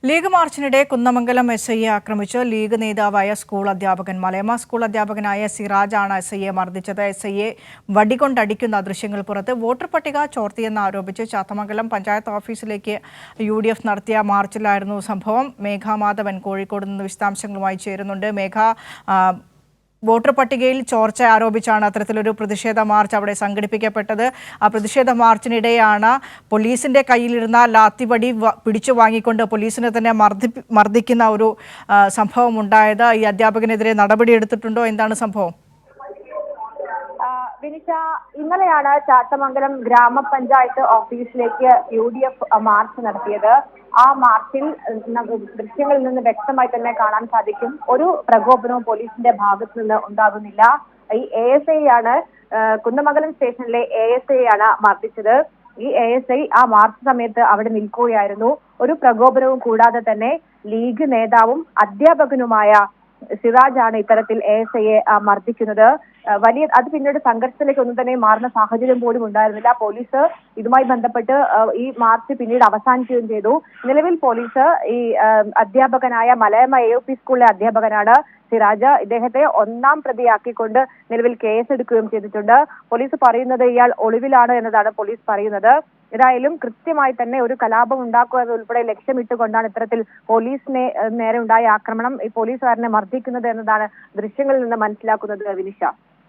League മാർച്ചിനിടെ Kunnamangalam എസ്ഐയെ ആക്രമിച്ച് league നേതാവായ school അധ്യാപകൻ മലയമ്മ സ്കൂൾ അധ്യാപകനായ സിറാജാണ് എസ്ഐയെ മർദ്ദിച്ചത്. എസ്ഐയെ വടികൊണ്ടടിക്കുന്ന ദൃശ്യങ്ങൾ പുറത്ത്. വോട്ടർ പട്ടിക ചോർത്തിയെന്ന് ആരോപിച്ച് ചാത്തമംഗലം പഞ്ചായത്ത് ഓഫീസിലേക്ക് UDF നടത്തിയ മാർച്ചിലായിരുന്നു സംഭവം. മേഘ മാധവൻ കോഴിക്കോട് നിന്ന് വിശദാംശങ്ങളുമായി ചേരുന്നുണ്ട്. മേഘ, വോട്ടർ പട്ടികയിൽ ചോർച്ച ആരോപിച്ചാണ് അത്തരത്തിലൊരു പ്രതിഷേധ മാർച്ച് അവിടെ സംഘടിപ്പിക്കപ്പെട്ടത്. ആ പ്രതിഷേധ മാർച്ചിനിടെയാണ് പോലീസിന്റെ കയ്യിലിരുന്ന ലാത്തിവടി പിടിച്ചു വാങ്ങിക്കൊണ്ട് പോലീസിനെ തന്നെ മർദ്ദിക്കുന്ന ഒരു സംഭവം ഉണ്ടായത്. ഈ അധ്യാപകനെതിരെ നടപടിയെടുത്തിട്ടുണ്ടോ? എന്താണ് സംഭവം? വിനിഷ, ഇന്നലെയാണ് ചാത്തമംഗലം ഗ്രാമപഞ്ചായത്ത് ഓഫീസിലേക്ക് UDF മാർച്ച് നടത്തിയത്. ആ മാർച്ചിൽ ദൃശ്യങ്ങളിൽ നിന്ന് വ്യക്തമായി തന്നെ കാണാൻ സാധിക്കും, ഒരു പ്രകോപനവും പോലീസിന്റെ ഭാഗത്തു നിന്ന് ഉണ്ടാകുന്നില്ല. ഈ ASI ആണ്, കുന്നമംഗലം സ്റ്റേഷനിലെ ASI ആണ് മർദ്ദിച്ചത്. ഈ ASI ആ മാർച്ച് സമയത്ത് അവിടെ നിൽക്കുകയായിരുന്നു. ഒരു പ്രകോപനവും കൂടാതെ തന്നെ ലീഗ് നേതാവും അധ്യാപകനുമായ സിറാജാണ് ഇത്തരത്തിൽ ASIയെ മർദ്ദിക്കുന്നത്. അത് പിന്നീട് സംഘർഷത്തിലേക്ക് ഒന്നും തന്നെ മാറുന്ന സാഹചര്യം പോലും ഉണ്ടായിരുന്നില്ല. പോലീസ് ഇതുമായി ബന്ധപ്പെട്ട് ഈ മാർച്ച് പിന്നീട് അവസാനിക്കുകയും ചെയ്തു. നിലവിൽ പോലീസ് ഈ അധ്യാപകനായ മലയമ്മ AUP സ്കൂളിലെ അധ്യാപകനാണ് സിറാജ്. ഇദ്ദേഹത്തെ ഒന്നാം പ്രതിയാക്കിക്കൊണ്ട് നിലവിൽ കേസെടുക്കുകയും ചെയ്തിട്ടുണ്ട്. പോലീസ് പറയുന്നത് ഇയാൾ ഒളിവിലാണ് എന്നതാണ് പോലീസ് പറയുന്നത്. ഏതായാലും കൃത്യമായി തന്നെ ഒരു കലാപം ഉണ്ടാക്കുക എന്നതുൾപ്പെടെ ലക്ഷ്യമിട്ടുകൊണ്ടാണ് ഇത്തരത്തിൽ പോലീസിനെ നേരെ ഉണ്ടായ ആക്രമണം, ഈ പോലീസുകാരനെ മർദ്ദിക്കുന്നത് എന്നതാണ് ദൃശ്യങ്ങളിൽ നിന്ന് മനസ്സിലാക്കുന്നത്. വിനിഷ.